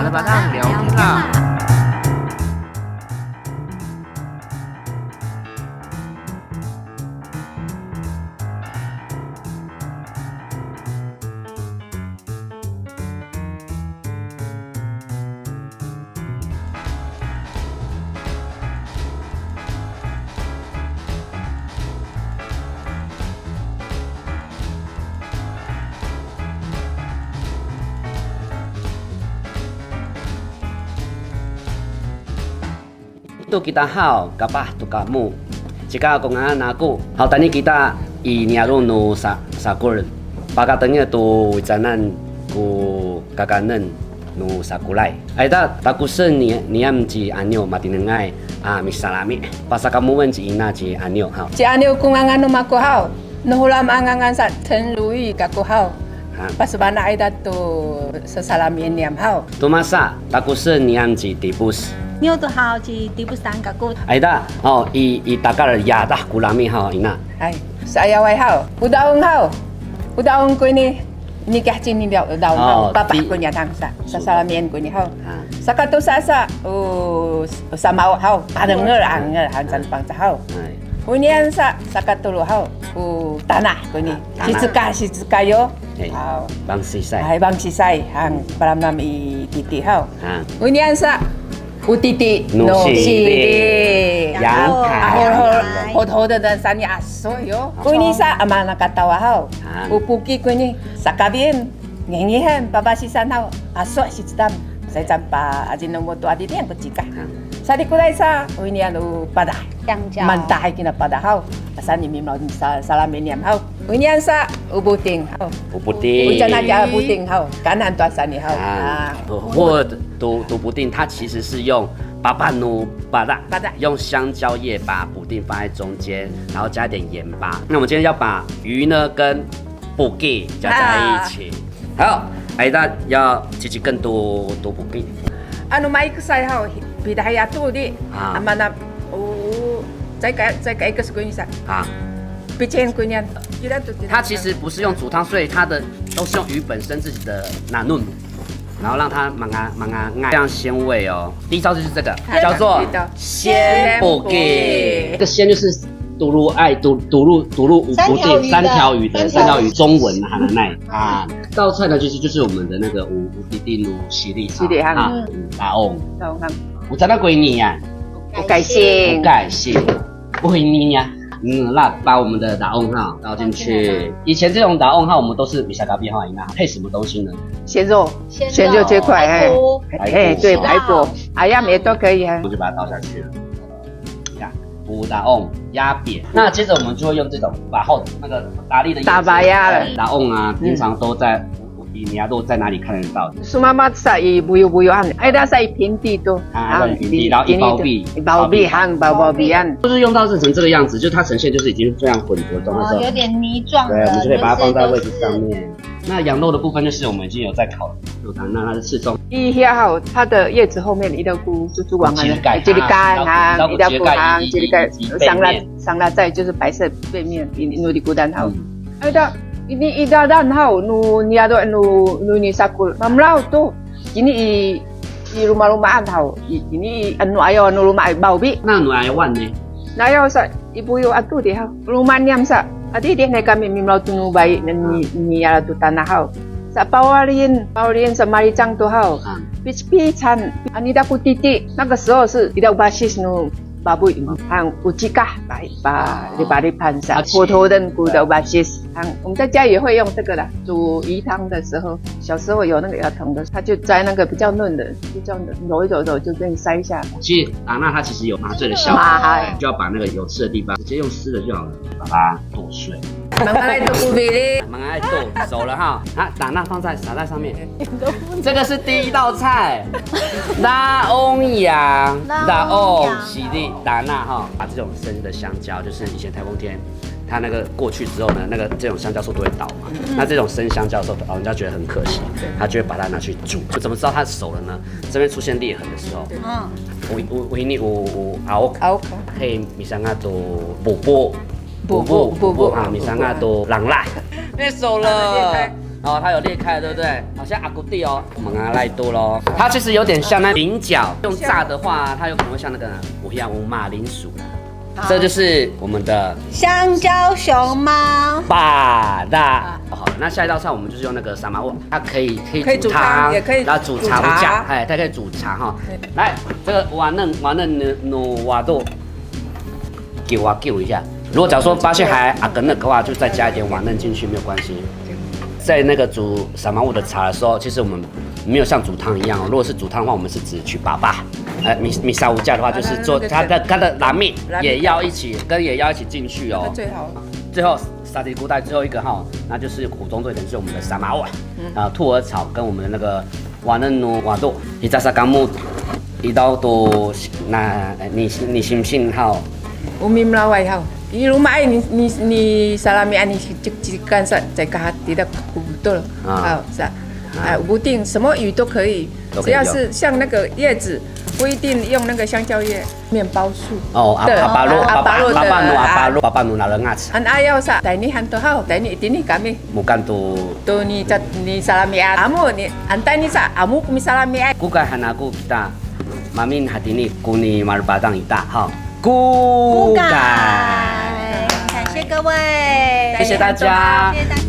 了吧，他聊天啦。都kita hau kapah tu kamu. Jika kau ngana aku, hau tani kita I niaru nu sakur. Pakatanya tu wicanan ku kakanen nu sakulai. Aida takusen niam ji anyo matinengai misalami. Pasa kamu wen ji ina ji anyo hau. Ji anyo ku nganganu maku hau. Nuhulam angangan sa tenlui kaku hau. Pas bana aida tu sesalami niam hau. Tu masa takusen niam ji tipus. Nyo tu hao ci tipu sang kakut. Aida I takar yadah kulami hau ina. Hai, saya wai hau. Udaung hau. Udaung ku ni nikah cini dia udaung hau. Papa ku nya tang sa salamian ku ni hau. Sakatu sasa sama hau. Padenger anger hansan pang hau. Unian sakatulu hau. Tanah ku ni. Shizuka yo. Bang sisai. Hai bang sisai hang paramnam I titi hau. Unian utiti no siri yang hod dan sani aso yo kuni sa ama nakatawa hau upuki kuni sakabin ngengihan babasisan hau aso sistem saya campa ajinomoto adi yang kecika sadi kulai sa ini anu pada mantah kina pada hau asani mimau salameniam hau ini sa ubuting hau ujan aja ubuting hau kanan tu asani hau 或赌布丁，它其实是用巴巴努巴拉，用香蕉叶把布丁放在中间，然后加一点盐巴。那我们今天要把鱼呢跟布丁加在一起。好，哎，大要积极更多布丁。Ano mai kusay hao bidaya tu di amana在改个是关于啥啊？毕竟关键，它其实不是用煮汤，所以它的都是用鱼本身自己的那嫩。然后让它蛮啊这样鲜味哦。第一招就是这个，叫做鲜布丁。这个鲜就是嘟噜五布丁三条鱼中文喊的那啊。道菜呢就是我们的那个五滴滴卤犀利啊，大瓮。我在那归你呀，不改姓，归你呀。那把我们的打瓮号倒进去。以前这种打瓮号我们都是米沙咖比号那配什么东西呢？鲜肉这块，对，排骨，鸭也都可以啊。我就把它倒下去了。补打瓮压扁。那接着我们就会用这种把后那个打粒的打把鸭了。打瓮啊，平常都在。你要都在哪里看得到？苏妈妈晒不用按，哎，它晒平地都乱平地，然后一包币按，就是用到成这个样子，就它呈现就是已经非常混浊状态，有点泥状的，对，我们就可以把它放在位置上面。那羊肉的部分就是我们已经有在烤，那它是刺中。一下好，它的叶子后面一定猪网啊，这里干啊，一定要干，这里干上拉在就是白色背面，努力孤单好，哎的。Ini idadan hau nu niado nu ni sakul mamlau tu ini I rumah-rumahan hau ini anu ayo nu rumah bau bi 那nu ayo wan ne na ayo sa ibu yo atu di hau rumah niam sa adi dia na kami mimlau tu nu baik ni ala tu tanah hau sa pawarin sa maricang tu hau pich-pichan ani da ku titi 那个时候是tidak basis nu baboy hang ucika把你盘上火头的骨头basis我们在家也会用这个啦，煮鱼汤的时候，小时候有那个牙疼的，它就摘那个比较嫩的，就这样的揉一揉就给你塞一下。其实达纳它其实有麻醉的效果，就要把那个有刺的地方直接用湿的就好了，把它剁碎。慢慢来剁不比哩，慢慢来剁，熟了哈。达纳撒在上面，这个是第一道菜，达翁羊，达翁犀利达纳哈，把这种生的香蕉，就是以前台风天。它那个过去之后呢，那个这种香蕉树都会倒嘛。那这种生香蕉的时候，老人家觉得很可惜，他就会把它拿去煮。就怎么知道它熟了呢？这边出现裂痕的时候，有熬，可以米香啊都补啊，米香啊都狼辣，变熟了。哦，它有裂开了，对不对？好像阿古蒂哦，我们来多咯。它其实有点像那菱角，用炸的话，它有可能会像那个我一样马铃薯。这就是我们的香蕉熊猫。巴大。好，那下一道菜我们就是用那个沙马沃，它可以煮汤，也可以然后煮茶不酱，哎，它可以煮茶哈。来，这个瓦嫩努瓦豆，给我救一下。如果假如说发现还阿根嫩的话，就再加一点瓦嫩进去，没有关系。在那个煮沙马沃的茶的时候，其实我们没有像煮汤一样哦。如果是煮汤的话，我们是只取粑粑。米沙乌酱的话，就是做它的拉面也要一起进去哦。最好。最后沙迪古代最后一个哈，那就是苦中作乐，就是我们的沙马瓦，兔儿草跟我们的那个瓦嫩努瓦豆，伊扎沙冈木一刀都那你信不信哈？Umi Melawai hao. Di rumah ai ni salami ani cikan sa在家tidak betul. 好，是啊。不定什么鱼都可以，只要是像那个叶子，不一定用那个香蕉叶。面包树。哦，阿巴努拿人牙齿。An ayaw sa, tayo ni hanto hao, tayo ni itini kami. Bukan tuh. Tuh ni salami ay. Amo ni antay ni sa amo kumi salami ay. Kukahan aku kita mamin hati ni kuni marbatang ita. 好，Kukai。感谢各位，谢谢大家。谢谢大家。